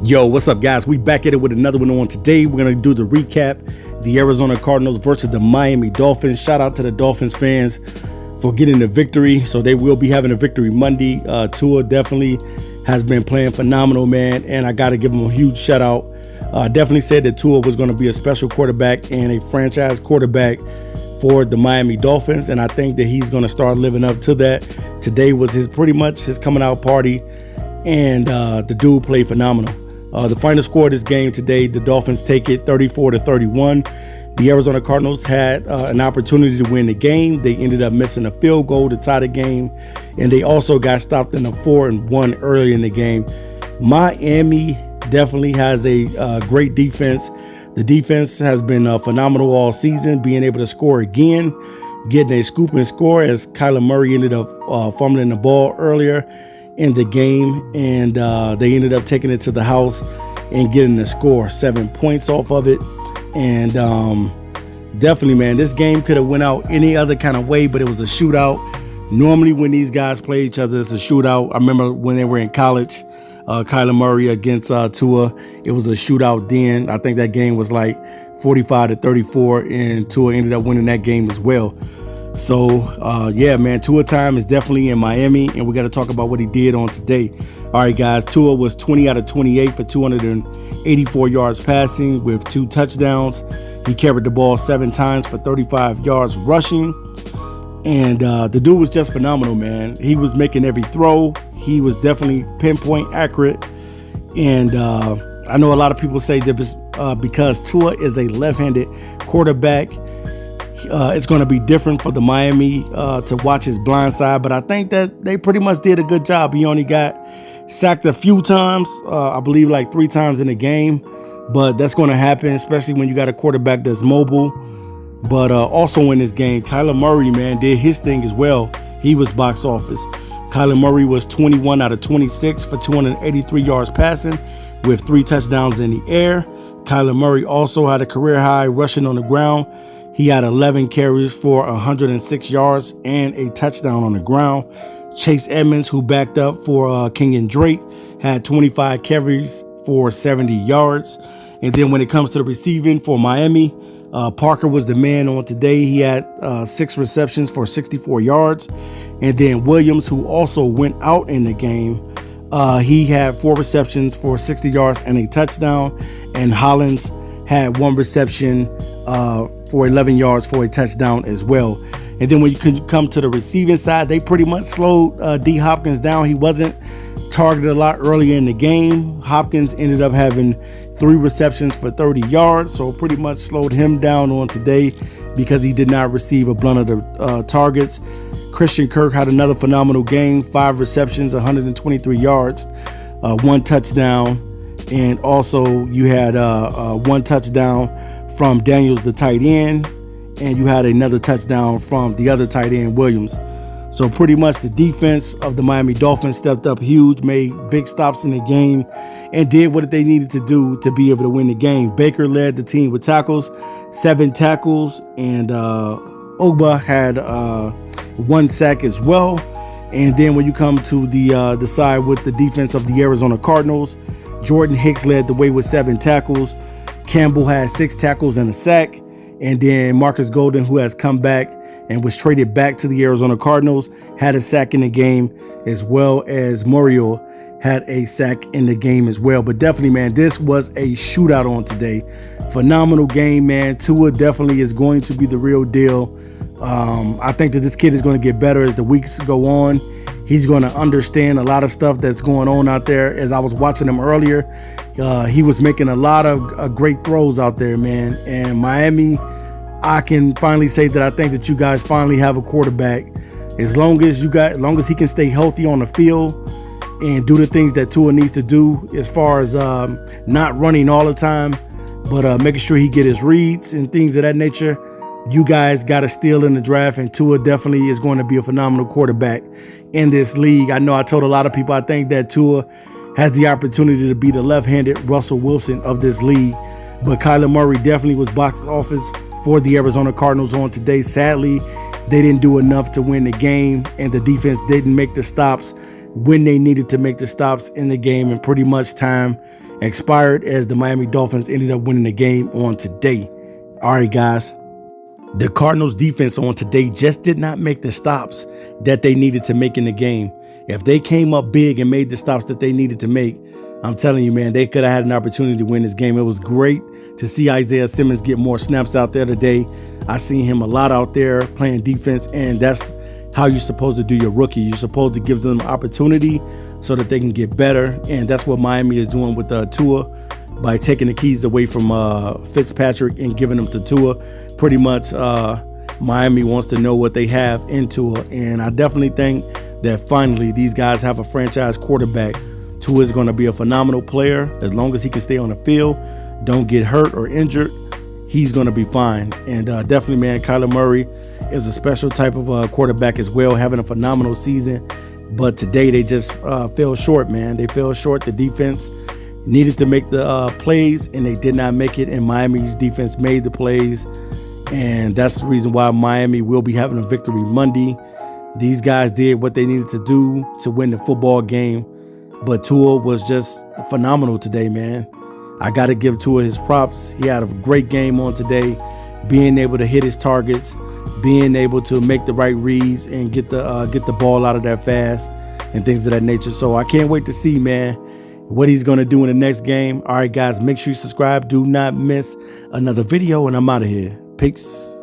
Yo, what's up, guys? We back at it with another one on today. We're going to do the recap, the Arizona Cardinals versus the Miami Dolphins. Shout out to the Dolphins fans for getting the victory. So they will be having a victory Monday. Tua definitely has been playing phenomenal, man. And I got to give him a huge shout out. Definitely said that Tua was going to be a special quarterback and a franchise quarterback for the Miami Dolphins. And I think that he's going to start living up to that. Today was pretty much his coming out party. And the dude played phenomenal. The final score of this game today, the Dolphins take it 34-31. The Arizona Cardinals had an opportunity to win the game. They ended up missing a field goal to tie the game, and they also got stopped in a 4-1 early in the game. Miami definitely has a great defense. The defense has been phenomenal all season, being able to score again, getting a scoop and score as Kyler Murray ended up fumbling the ball earlier in the game, and they ended up taking it to the house and getting the score, 7 points off of it. And definitely, man, this game could have went out any other kind of way, but it was a shootout. Normally when these guys play each other, it's a shootout. I remember when they were in college, Kyler Murray against Tua, it was a shootout then. I think that game was like 45-34, and Tua ended up winning that game as well. So, yeah, man, Tua time is definitely in Miami, and we got to talk about what he did on today. All right, guys, Tua was 20 out of 28 for 284 yards passing with 2 touchdowns. He carried the ball 7 times for 35 yards rushing. And the dude was just phenomenal, man. He was making every throw. He was definitely pinpoint accurate. And I know a lot of people say that because Tua is a left-handed quarterback, it's going to be different for the Miami to watch his blind side, but I think that they pretty much did a good job. He only got sacked a few times, I believe like 3 times in the game, but that's going to happen, especially when you got a quarterback that's mobile. But also in this game, Kyler Murray, man, did his thing as well. He was box office. Kyler Murray was 21 out of 26 for 283 yards passing with 3 touchdowns in the air. Kyler Murray also had a career high rushing on the ground. He had 11 carries for 106 yards and a touchdown on the ground. Chase Edmonds, who backed up for Kenyon Drake, had 25 carries for 70 yards. And then when it comes to the receiving for Miami, Parker was the man on today. He had 6 receptions for 64 yards. And then Williams, who also went out in the game, he had 4 receptions for 60 yards and a touchdown. And Hollins had 1 reception for 11 yards for a touchdown as well. And then when you come to the receiving side, they pretty much slowed D. Hopkins down. He wasn't targeted a lot earlier in the game. Hopkins ended up having 3 receptions for 30 yards, so pretty much slowed him down on today because he did not receive a blunt of the targets. Christian Kirk had another phenomenal game, 5 receptions, 123 yards, 1 touchdown. And also you had 1 touchdown from Daniels, the tight end, and you had another touchdown from the other tight end, Williams. So pretty much the defense of the Miami Dolphins stepped up huge, made big stops in the game, and did what they needed to do to be able to win the game. Baker led the team with tackles, 7 tackles, and Ogba had 1 sack as well. And then when you come to the side with the defense of the Arizona Cardinals, Jordan Hicks led the way with 7 tackles. Campbell had 6 tackles and a sack. And then Marcus Golden, who has come back and was traded back to the Arizona Cardinals, had a sack in the game, as well as Muriel had a sack in the game as well. But definitely, man, this was a shootout on today. Phenomenal game, man. Tua definitely is going to be the real deal. I think that this kid is going to get better as the weeks go on. He's going to understand a lot of stuff that's going on out there. As I was watching him earlier, he was making a lot of great throws out there, man. And Miami, I can finally say that I think that you guys finally have a quarterback. As long as he can stay healthy on the field and do the things that Tua needs to do, as far as not running all the time, but making sure he get his reads and things of that nature. You guys got a steal in the draft, and Tua definitely is going to be a phenomenal quarterback in this league. I know I told a lot of people I think that Tua has the opportunity to be the left-handed Russell Wilson of this league, but Kyler Murray definitely was box office for the Arizona Cardinals on today. Sadly, they didn't do enough to win the game, and the defense didn't make the stops when they needed to make the stops in the game in pretty much time. expired as the Miami Dolphins ended up winning the game on today. All right, guys. The Cardinals defense on today just did not make the stops that they needed to make in the game. If they came up big and made the stops that they needed to make, I'm telling you, man, they could have had an opportunity to win this game. It was great to see Isaiah Simmons get more snaps out there today. I seen him a lot out there playing defense, and that's how you're supposed to do your rookie. You're supposed to give them an opportunity so that they can get better, and that's what Miami is doing with Tua by taking the keys away from Fitzpatrick and giving them to Tua. Pretty much Miami wants to know what they have in Tua, and I definitely think that finally these guys have a franchise quarterback. Tua is going to be a phenomenal player as long as he can stay on the field, don't get hurt or injured. He's going to be fine. And definitely, man, Kyler Murray is a special type of quarterback as well, having a phenomenal season. But today they just fell short, man. They fell short. The defense needed to make the plays, and they did not make it. And Miami's defense made the plays. And that's the reason why Miami will be having a victory Monday. These guys did what they needed to do to win the football game. But Tua was just phenomenal today, man. I got to give Tua his props. He had a great game on today, being able to hit his targets, being able to make the right reads and get the ball out of there fast and things of that nature. So I can't wait to see, man, what he's going to do in the next game. All right, guys, make sure you subscribe. Do not miss another video, and I'm out of here. Peace.